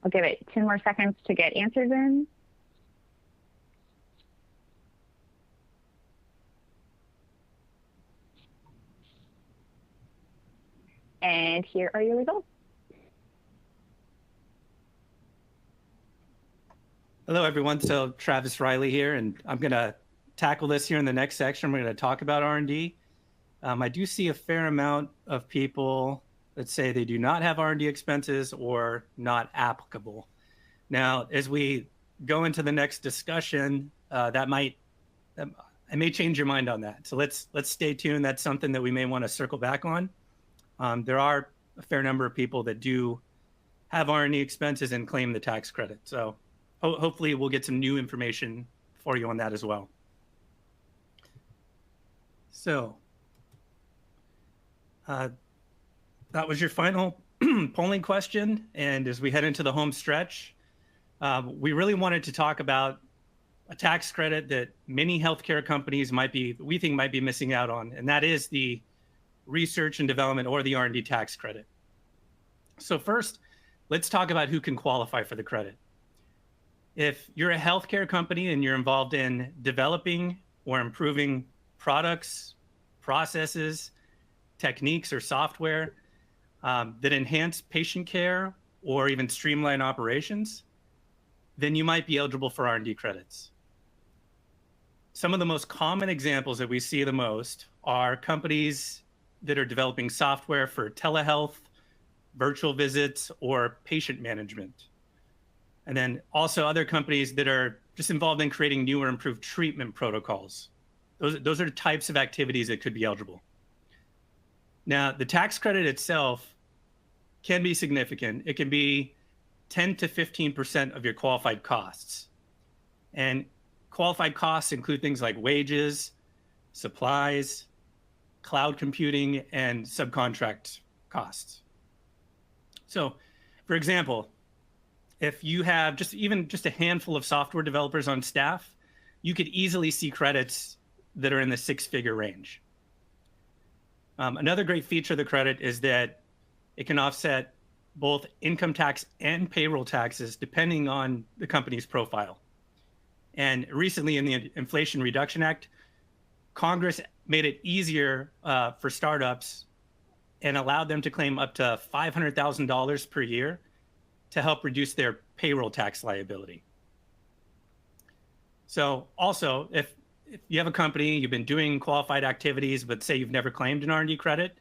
I'll give it 10 more seconds to get answers in. And here are your results. Hello, everyone. So Travis Riley here, and I'm going to tackle this here in the next section. We're going to talk about R&D. I do see a fair amount of people that say they do not have R&D expenses or not applicable. Now, as we go into the next discussion, I may change your mind on that. So let's stay tuned. That's something that we may want to circle back on. There are a fair number of people that do have R&D expenses and claim the tax credit. So hopefully we'll get some new information for you on that as well. So that was your final polling question. And as we head into the home stretch, we really wanted to talk about a tax credit that many healthcare companies we think might be missing out on, and that is the research and development, or the R&D tax credit. So first, let's talk about who can qualify for the credit. If you're a healthcare company and you're involved in developing or improving products, processes, techniques, or software that enhance patient care or even streamline operations, then you might be eligible for R&D credits. Some of the most common examples that we see the most are companies that are developing software for telehealth, virtual visits, or patient management. And then also other companies that are just involved in creating new or improved treatment protocols. Those are the types of activities that could be eligible. Now, the tax credit itself can be significant. It can be 10 to 15% of your qualified costs. And qualified costs include things like wages, supplies, cloud computing, and subcontract costs. So, for example, if you have just a handful of software developers on staff, you could easily see credits that are in the six-figure range. Another great feature of the credit is that it can offset both income tax and payroll taxes depending on the company's profile. And recently in the Inflation Reduction Act, Congress made it easier for startups and allowed them to claim up to $500,000 per year to help reduce their payroll tax liability. So also, if you have a company, you've been doing qualified activities, but say you've never claimed an R&D credit,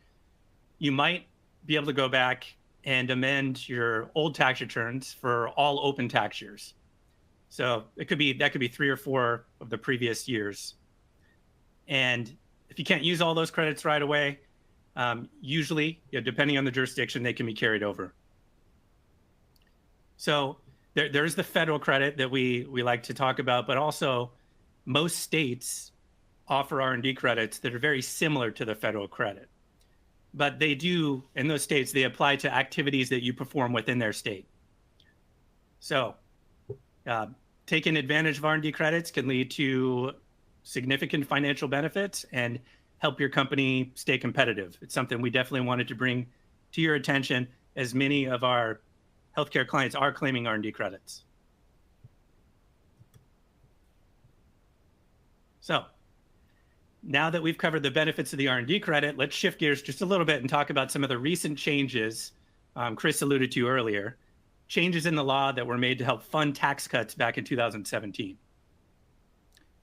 you might be able to go back and amend your old tax returns for all open tax years. So that could be 3 or 4 of the previous years. And if you can't use all those credits right away, usually, depending on the jurisdiction, they can be carried over. So there is the federal credit that we like to talk about, but also most states offer R&D credits that are very similar to the federal credit. But they do, in those states, they apply to activities that you perform within their state. So taking advantage of R&D credits can lead to significant financial benefits and help your company stay competitive. It's something we definitely wanted to bring to your attention, as many of our healthcare clients are claiming R&D credits. So now that we've covered the benefits of the R&D credit, let's shift gears just a little bit and talk about some of the recent changes Chris alluded to earlier, changes in the law that were made to help fund tax cuts back in 2017.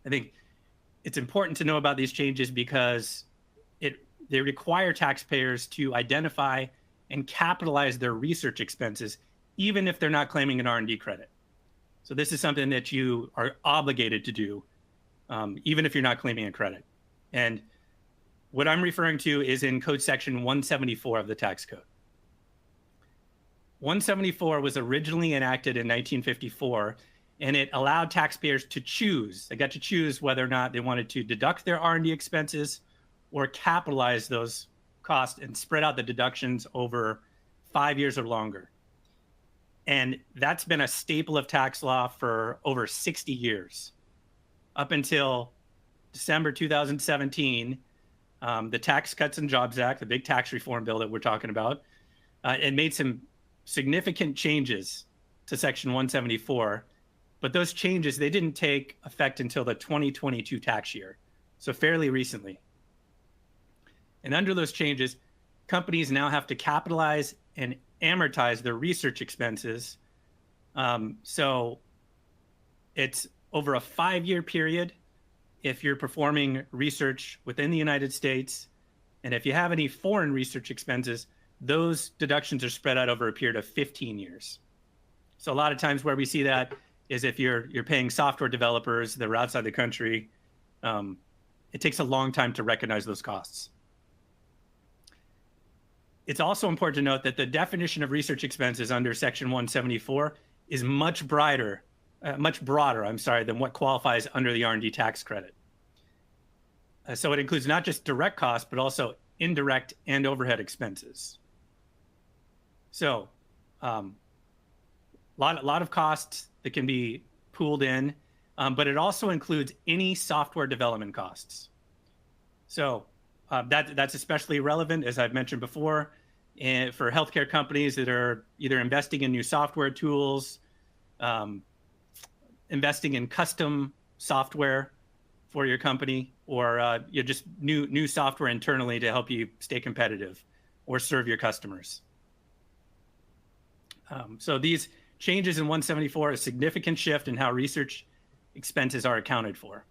I think it's important to know about these changes because they require taxpayers to identify and capitalize their research expenses, even if they're not claiming an R&D credit. So this is something that you are obligated to do, even if you're not claiming a credit. And what I'm referring to is in Code Section 174 of the Tax Code. 174 was originally enacted in 1954, and it allowed taxpayers to choose. They got to choose whether or not they wanted to deduct their R&D expenses or capitalize those costs and spread out the deductions over 5 years or longer. And that's been a staple of tax law for over 60 years. Up until December 2017, the Tax Cuts and Jobs Act, the big tax reform bill that we're talking about, it made some significant changes to Section 174. But those changes, they didn't take effect until the 2022 tax year, so fairly recently. And under those changes, companies now have to capitalize and amortize their research expenses. So it's over a 5-year period if you're performing research within the United States. And if you have any foreign research expenses, those deductions are spread out over a period of 15 years. So a lot of times where we see that is if you're paying software developers that are outside the country, it takes a long time to recognize those costs. It's also important to note that the definition of research expenses under Section 174 is much broader, than what qualifies under the R&D tax credit. So it includes not just direct costs, but also indirect and overhead expenses. So lot of costs that can be pooled in, but it also includes any software development costs. So that's especially relevant, as I've mentioned before, for healthcare companies that are either investing in new software tools, investing in custom software for your company, or just new software internally to help you stay competitive or serve your customers. So these changes in 174 are a significant shift in how research expenses are accounted for.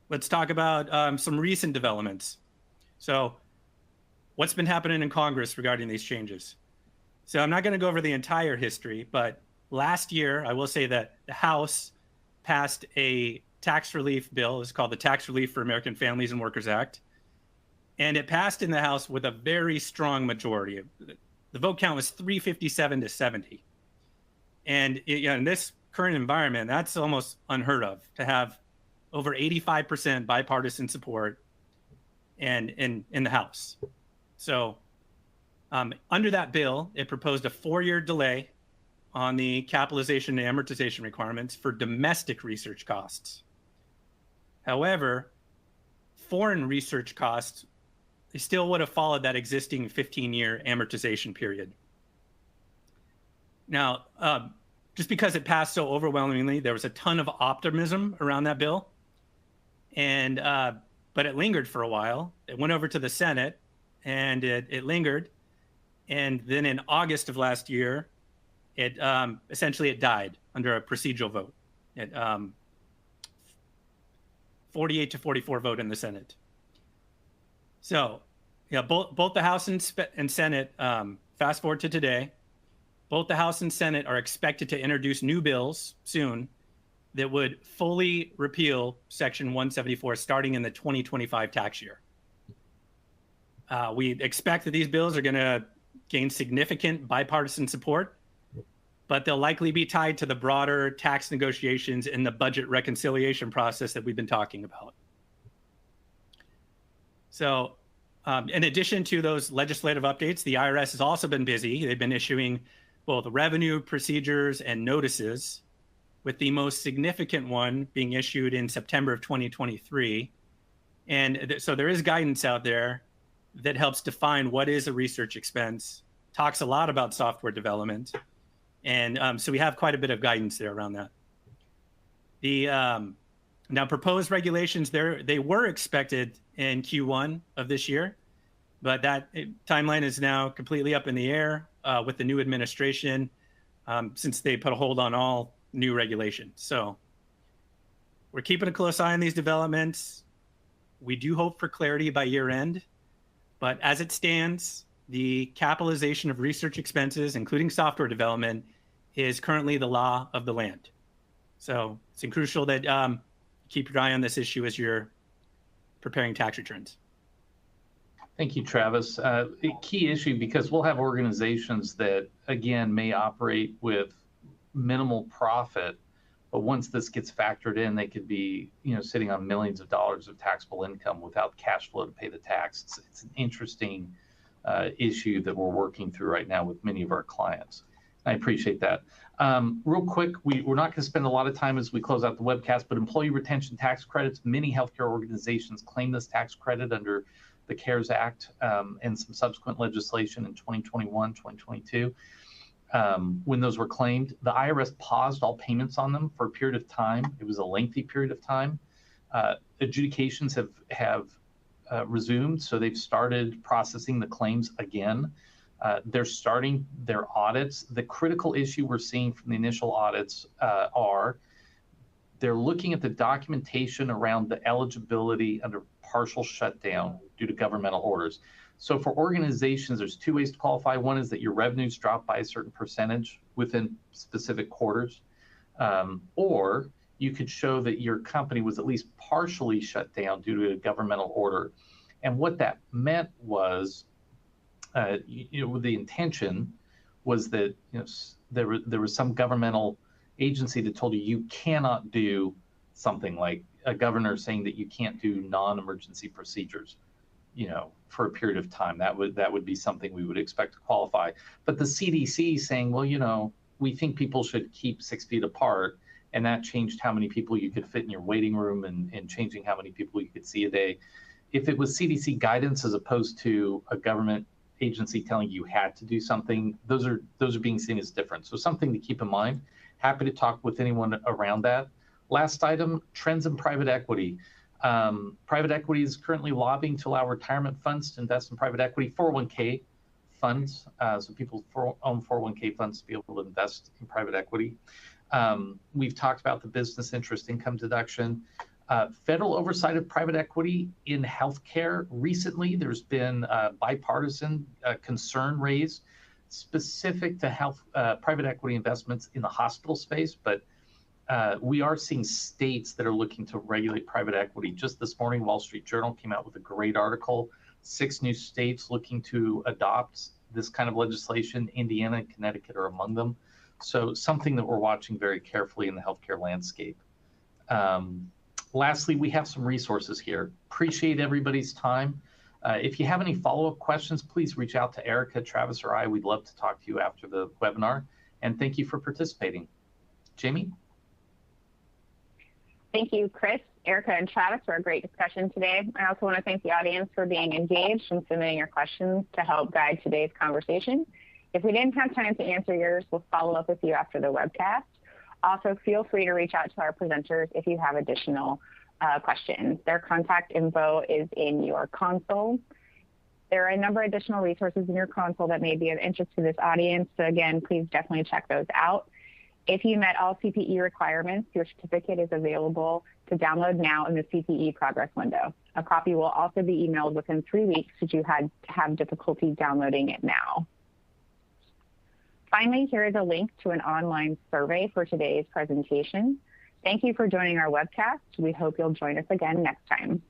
Let's talk about some recent developments. So what's been happening in Congress regarding these changes? So I'm not going to go over the entire history, but last year, I will say that the House passed a tax relief bill. It's called the Tax Relief for American Families and Workers Act. And it passed in the House with a very strong majority. The vote count was 357 to 70. And in this current environment, that's almost unheard of, to have over 85% bipartisan support and in the House. So under that bill, it proposed a 4-year delay on the capitalization and amortization requirements for domestic research costs. However, foreign research costs, they still would have followed that existing 15-year amortization period. Now, just because it passed so overwhelmingly, there was a ton of optimism around that bill. And but it lingered for a while. It went over to the Senate, and it lingered. And then in August of last year, it essentially it died under a procedural vote. It 48 to 44 vote in the Senate. So, yeah, both the House and Senate, fast forward to today, both the House and Senate are expected to introduce new bills soon that would fully repeal Section 174 starting in the 2025 tax year. We expect that these bills are going to gain significant bipartisan support, but they'll likely be tied to the broader tax negotiations and the budget reconciliation process that we've been talking about. So in addition to those legislative updates, the IRS has also been busy. They've been issuing both revenue procedures and notices, with the most significant one being issued in September of 2023. And so there is guidance out there that helps define what is a research expense, talks a lot about software development. And so we have quite a bit of guidance there around that. The now proposed regulations they were expected in Q1 of this year, but that timeline is now completely up in the air with the new administration, since they put a hold on all new regulation. So we're keeping a close eye on these developments. We do hope for clarity by year end, but as it stands, the capitalization of research expenses, including software development, is currently the law of the land. So it's crucial that you keep your eye on this issue as you're preparing tax returns. Thank you, Travis. A key issue, because we'll have organizations that, again, may operate with minimal profit, but once this gets factored in, they could be, sitting on millions of dollars of taxable income without cash flow to pay the tax. It's an interesting issue that we're working through right now with many of our clients. I appreciate that. Real quick, we're not going to spend a lot of time as we close out the webcast, but employee retention tax credits, many healthcare organizations claim this tax credit under the CARES Act and some subsequent legislation in 2021, 2022. When those were claimed, the IRS paused all payments on them for a period of time. It was a lengthy period of time. Adjudications have resumed, so they've started processing the claims again. They're starting their audits. The critical issue we're seeing from the initial audits are they're looking at the documentation around the eligibility under partial shutdown due to governmental orders. So for organizations, there's two ways to qualify. One is that your revenues drop by a certain percentage within specific quarters, or you could show that your company was at least partially shut down due to a governmental order. And what that meant was, the intention was that there was some governmental agency that told you cannot do something, like a governor saying that you can't do non-emergency procedures, for a period of time. That would be something we would expect to qualify. But the CDC saying, well, we think people should keep 6 feet apart, and that changed how many people you could fit in your waiting room and changing how many people you could see a day. If it was CDC guidance as opposed to a government agency telling you had to do something, those are being seen as different. So something to keep in mind. Happy to talk with anyone around that. Last item, trends in private equity. Private equity is currently lobbying to allow retirement funds to invest in private equity, 401k funds, so people own 401k funds to be able to invest in private equity. We've talked about the business interest income deduction. Federal oversight of private equity in healthcare. Recently, there's been bipartisan concern raised specific to health private equity investments in the hospital space, but We are seeing states that are looking to regulate private equity. Just this morning, Wall Street Journal came out with a great article, 6 new states looking to adopt this kind of legislation. Indiana and Connecticut are among them. So something that we're watching very carefully in the healthcare landscape. Lastly, we have some resources here. Appreciate everybody's time. If you have any follow-up questions, please reach out to Erika, Travis, or I. We'd love to talk to you after the webinar. And thank you for participating. Jamie? Thank you, Chris, Erika, and Travis for a great discussion today. I also want to thank the audience for being engaged and submitting your questions to help guide today's conversation. If we didn't have time to answer yours, we'll follow up with you after the webcast. Also, feel free to reach out to our presenters if you have additional questions. Their contact info is in your console. There are a number of additional resources in your console that may be of interest to this audience. So again, please definitely check those out. If you met all CPE requirements, your certificate is available to download now in the CPE progress window. A copy will also be emailed within 3 weeks should you have difficulty downloading it now. Finally, here is a link to an online survey for today's presentation. Thank you for joining our webcast. We hope you'll join us again next time.